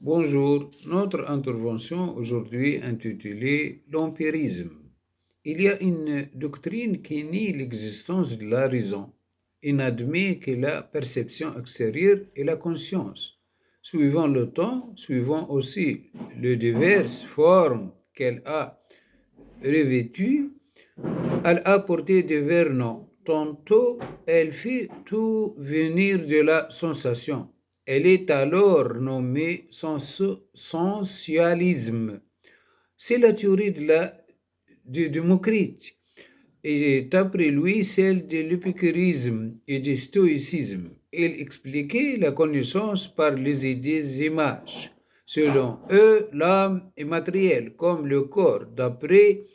Bonjour, notre intervention aujourd'hui intitulée L'empirisme. Il y a une doctrine qui nie l'existence de la raison et n'admet que la perception extérieure et la conscience. Suivant le temps, suivant aussi les diverses formes qu'elle a revêtues, elle a porté divers noms. Tantôt, elle fait tout venir de la sensation. Elle est alors nommée sensualisme. C'est la théorie de Démocrite et d'après lui celle de l'épicurisme et du stoïcisme. Il expliquait la connaissance par les idées images. Selon eux, l'âme est matérielle comme le corps. D'après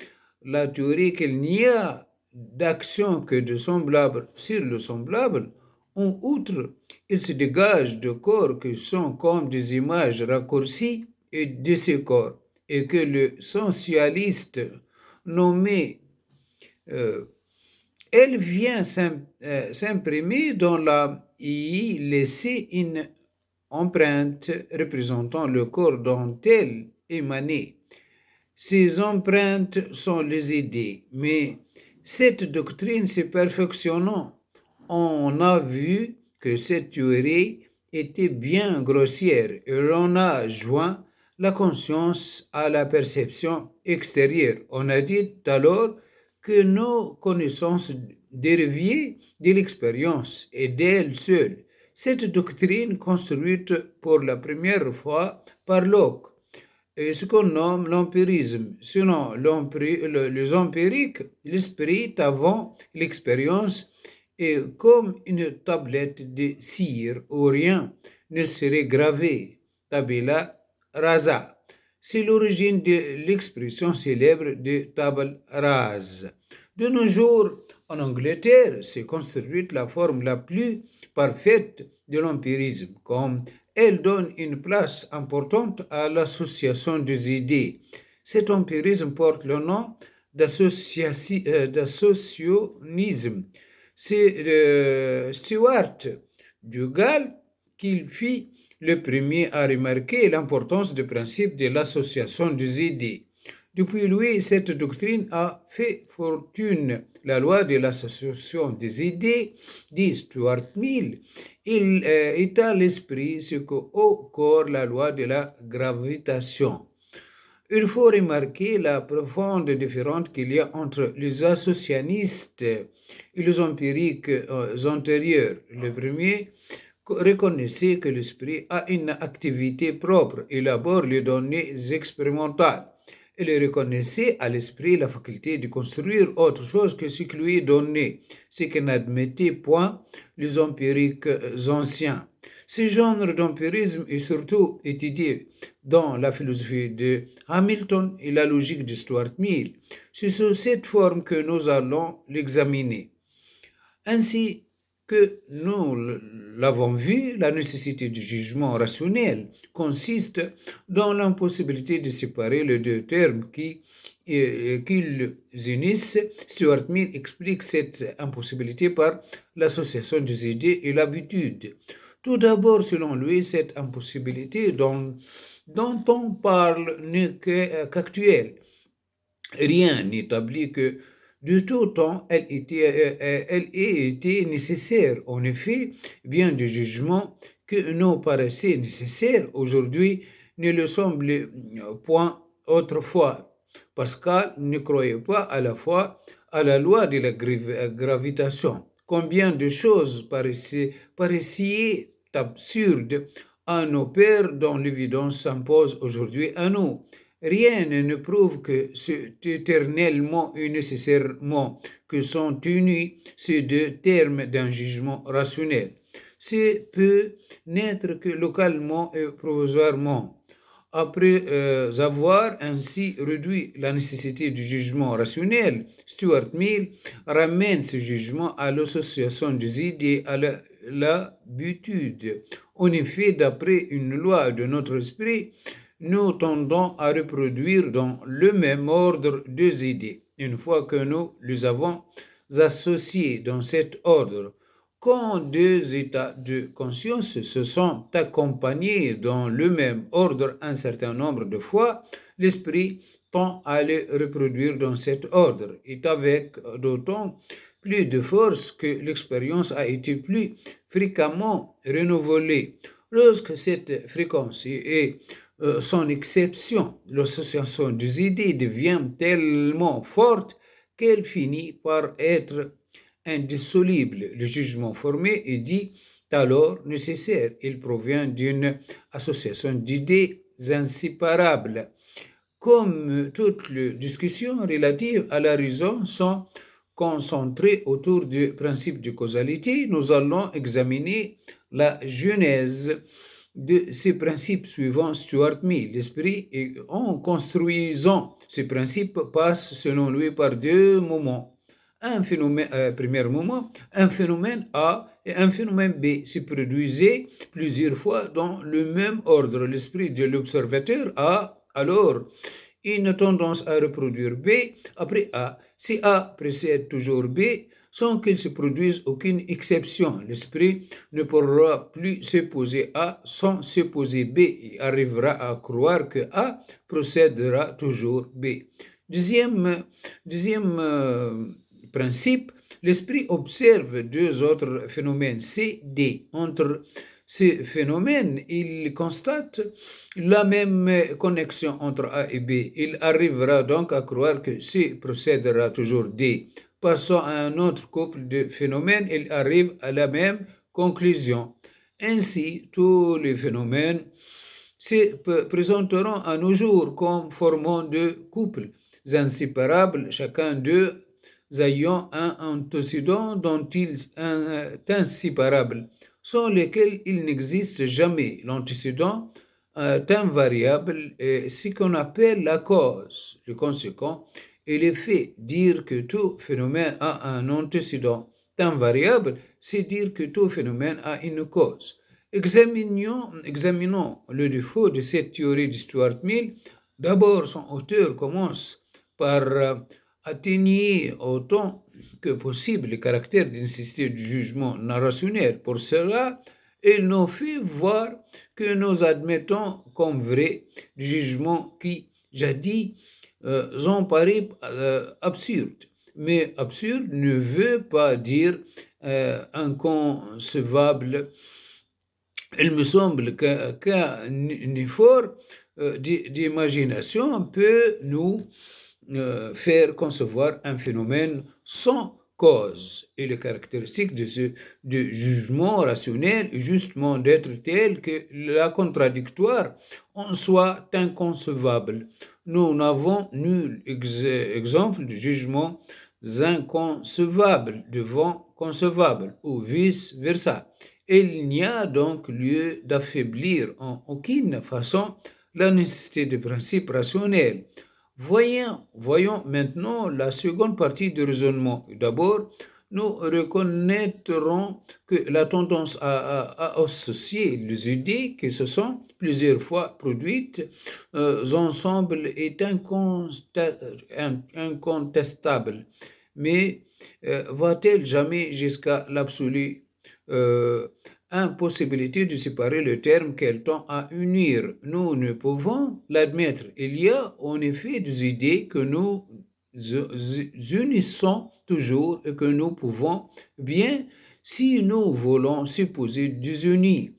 la théorie qu'il n'y a d'action que de semblable sur le semblable, en outre, il se dégage de corps qui sont comme des images raccourcies et de ces corps, et que le sensualiste nommé euh, elle vient s'imprimer dans la y laisser une empreinte représentant le corps dont elle émanait. Ces empreintes sont les idées, mais cette doctrine se perfectionnant, on a vu que cette théorie était bien grossière et l'on a joint la conscience à la perception extérieure. On a dit alors que nos connaissances dérivaient de l'expérience et d'elles seules. Cette doctrine construite pour la première fois par Locke et ce qu'on nomme l'empirisme. Selon les empiriques, l'esprit avant l'expérience est comme une tablette de cire où rien ne serait gravé. Tabula rasa. C'est l'origine de l'expression célèbre de table rase. De nos jours, en Angleterre, s'est construite la forme la plus parfaite de l'empirisme, comme elle donne une place importante à l'association des idées. Cet empirisme porte le nom d'associationnisme. C'est Stuart du Gall qui fit le premier à remarquer l'importance du principe de l'association des idées. Depuis lui, cette doctrine a fait fortune. La loi de l'association des idées, dit Stuart Mill, il est à l'esprit ce qu'au corps la loi de la gravitation. Il faut remarquer la profonde différence qu'il y a entre les associationnistes et les empiriques antérieurs. Le premier reconnaissait que l'esprit a une activité propre, élabore les données expérimentales. Il reconnaissait à l'esprit la faculté de construire autre chose que ce qui lui est donné, ce que n'admettaient point les empiriques anciens. Ce genre d'empirisme est surtout étudié dans la philosophie de Hamilton et la logique de Stuart Mill. C'est sous cette forme que nous allons l'examiner. Ainsi que nous l'avons vu, la nécessité du jugement rationnel consiste dans l'impossibilité de séparer les deux termes qu'ils unissent. Stuart Mill explique cette impossibilité par l'association des idées et l'habitude. Tout d'abord, selon lui, cette impossibilité dont on parle n'est qu'actuelle. Rien n'établit que de tout temps elle ait été nécessaire. En effet, bien des jugements que nous paraissaient nécessaires aujourd'hui ne le semblaient point autrefois. Pascal ne croyait pas à la fois à la loi de la gravitation. Combien de choses paraissaient absurdes à nos pères dont l'évidence s'impose aujourd'hui à nous. Rien ne prouve que c'est éternellement et nécessairement que sont unis ces deux termes d'un jugement rationnel. C'est peut n'être que localement et provisoirement. Après avoir ainsi réduit la nécessité du jugement rationnel, Stuart Mill ramène ce jugement à l'association des idées, à l'habitude. En effet, d'après une loi de notre esprit, nous tendons à reproduire dans le même ordre deux idées. Une fois que nous les avons associées dans cet ordre, Quand deux états de conscience se sont accompagnés dans le même ordre un certain nombre de fois, l'esprit tend à les reproduire dans cet ordre, et avec d'autant plus de force que l'expérience a été plus fréquemment renouvelée. Lorsque cette fréquence est son exception, l'association des idées devient tellement forte qu'elle finit par être indissoluble. Le jugement formé est dit alors nécessaire. Il provient d'une association d'idées inséparables. Comme toutes les discussions relatives à la raison sont concentrées autour du principe de causalité, nous allons examiner la genèse de ces principes suivant Stuart Mill. L'esprit, en construisant ces principes, passe selon lui par deux moments. Un phénomène, premier moment, un phénomène A et un phénomène B se produisaient plusieurs fois dans le même ordre. L'esprit de l'observateur a alors une tendance à reproduire B après A. Si A précède toujours B, sans qu'il se produise aucune exception, l'esprit ne pourra plus s'opposer A sans s'opposer B et arrivera à croire que A procédera toujours B. Deuxième principe, l'esprit observe deux autres phénomènes C, D. Entre ces phénomènes, il constate la même connexion entre A et B. Il arrivera donc à croire que C procédera toujours D. Passant à un autre couple de phénomènes, il arrive à la même conclusion. Ainsi, tous les phénomènes se présenteront à nos jours comme formant deux couples inséparables, chacun d'eux ayant un antécédent dont il est inséparable, sans lesquels il n'existe jamais. L'antécédent est invariable et ce qu'on appelle la cause. Le conséquent est l'effet. Dire que tout phénomène a un antécédent invariable, c'est dire que tout phénomène a une cause. Examinons le défaut de cette théorie de Stuart Mill. D'abord, son auteur commence par atténuer autant que possible le caractère d'intensité du jugement narrationnel. Pour cela, il nous fait voir que nous admettons comme vrai du jugement qui, jadis, ont paru absurdes. Mais absurde ne veut pas dire inconcevable. Il me semble qu'un effort d'imagination peut nous faire concevoir un phénomène sans cause. Et le caractéristique de ce jugement rationnel est justement d'être tel que la contradictoire en soit inconcevable. Nous n'avons nul exemple de jugement inconcevable devant concevable ou vice-versa. Il n'y a donc lieu d'affaiblir en aucune façon la nécessité des principes rationnels. Voyons maintenant la seconde partie du raisonnement. D'abord, nous reconnaîtrons que la tendance à associer les idées qui se sont plusieurs fois produites ensemble est incontestable. Mais va-t-elle jamais jusqu'à l'absolu impossibilité de séparer le terme qu'elle tend à unir? Nous ne pouvons l'admettre. Il y a en effet des idées que nous unissons toujours et que nous pouvons bien, si nous voulons, supposer désunis.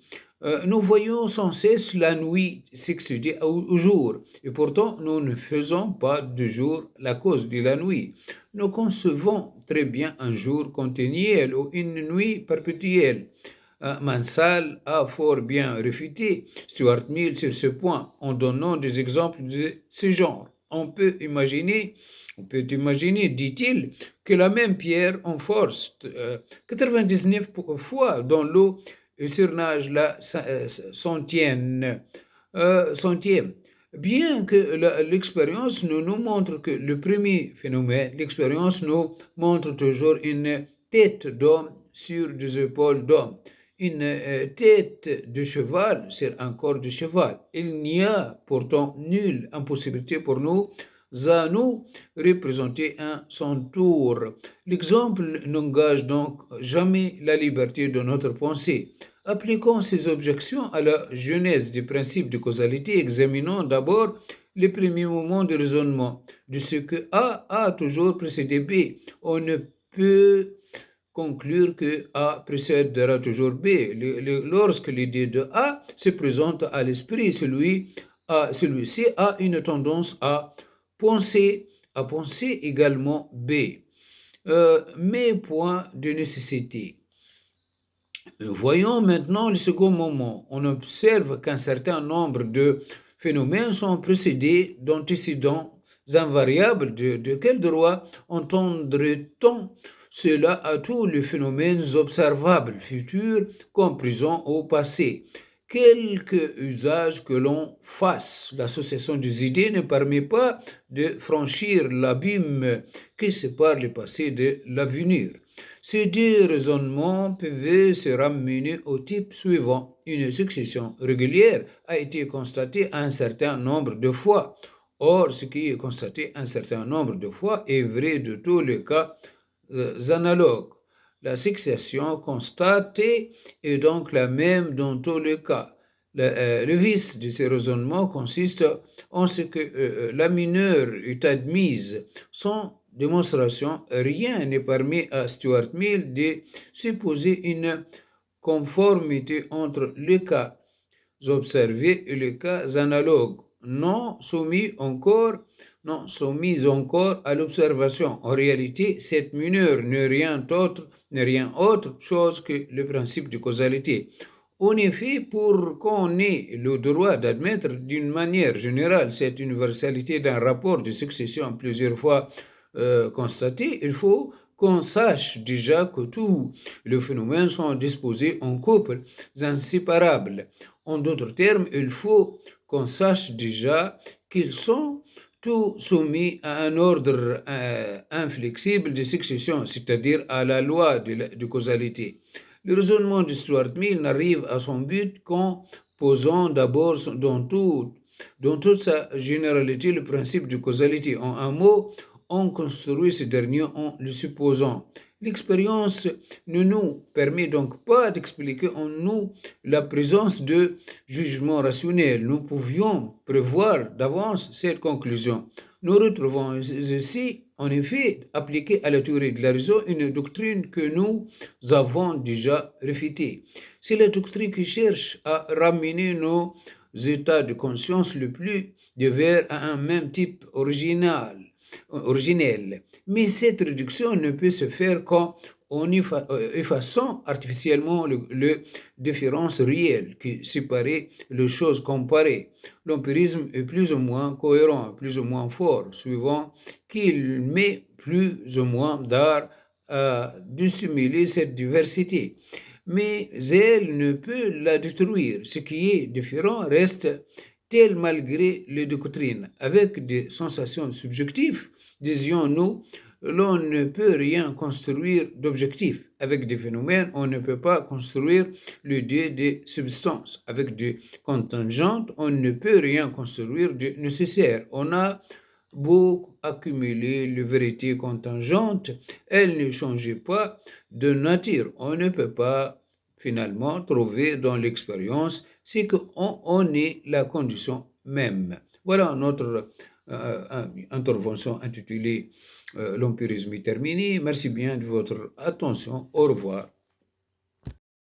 Nous voyons sans cesse la nuit succéder au jour, et pourtant nous ne faisons pas du jour la cause de la nuit. Nous concevons très bien un jour continuel ou une nuit perpétuelle. Mansell a fort bien réfuté Stuart Mill sur ce point en donnant des exemples de ce genre. On peut imaginer, dit-il, que la même pierre en force 99 fois dans l'eau surnage la centième. Bien que l'expérience nous montre que le premier phénomène, l'expérience nous montre toujours une tête d'homme sur des épaules d'homme. Une tête de cheval sur un corps de cheval. Il n'y a pourtant nulle impossibilité pour nous à nous représenter à son tour. L'exemple n'engage donc jamais la liberté de notre pensée. Appliquons ces objections à la genèse du principe de causalité. Examinons d'abord les premiers moments de raisonnement de ce que A toujours précédé B. On ne peut conclure que A précédera toujours B. Lorsque l'idée de A se présente à l'esprit, celui-ci a une tendance à penser également B. Mais point de nécessité. Voyons maintenant le second moment. On observe qu'un certain nombre de phénomènes sont précédés d'antécédents invariables. De quel droit entendrait-on cela à tous les phénomènes observables futurs comprisant au passé? Quelque usage que l'on fasse, l'association des idées ne permet pas de franchir l'abîme qui sépare le passé de l'avenir. Ces deux raisonnements peuvent se ramener au type suivant. Une succession régulière a été constatée un certain nombre de fois. Or, ce qui est constaté un certain nombre de fois est vrai de tous les cas analogues. La succession constatée est donc la même dans tous les cas. Le vice de ces raisonnements consiste en ce que la mineure est admise sans démonstration. Rien ne permet à Stuart Mill de supposer une conformité entre les cas observés et les cas analogues, non soumis encore à l'observation. En réalité, cette mineure n'est rien autre chose que le principe de causalité. En effet, pour qu'on ait le droit d'admettre d'une manière générale cette universalité d'un rapport de succession plusieurs fois constaté, il faut qu'on sache déjà que tous les phénomènes sont disposés en couples inséparables. En d'autres termes, il faut qu'on sache déjà qu'ils sont tous soumis à un ordre inflexible de succession, c'est-à-dire à la loi de causalité. Le raisonnement de Stuart Mill n'arrive à son but qu'en posant d'abord dans toute sa généralité le principe de causalité. En un mot, on construit ce dernier en le supposant. L'expérience ne nous permet donc pas d'expliquer en nous la présence de jugements rationnels. Nous pouvions prévoir d'avance cette conclusion. Nous retrouvons ici, en effet, appliquée à la théorie de la raison, une doctrine que nous avons déjà réfutée. C'est la doctrine qui cherche à ramener nos états de conscience le plus divers à un même type originel. Mais cette réduction ne peut se faire qu'en effaçant artificiellement les différences réelles qui séparaient les choses comparées. L'empirisme est plus ou moins cohérent, plus ou moins fort, suivant qu'il met plus ou moins d'art à dissimuler cette diversité. Mais elle ne peut la détruire. Ce qui est différent reste tel malgré les doctrines. Avec des sensations subjectives, disions-nous, l'on ne peut rien construire d'objectif. Avec des phénomènes, on ne peut pas construire l'idée des substances. Avec des contingentes, on ne peut rien construire de nécessaire. On a beau accumuler les vérités contingentes, elles ne changent pas de nature. On ne peut pas finalement trouver dans l'expérience c'est qu'on est la condition même. Voilà notre intervention intitulée L'empirisme est terminé. Merci bien de votre attention. Au revoir.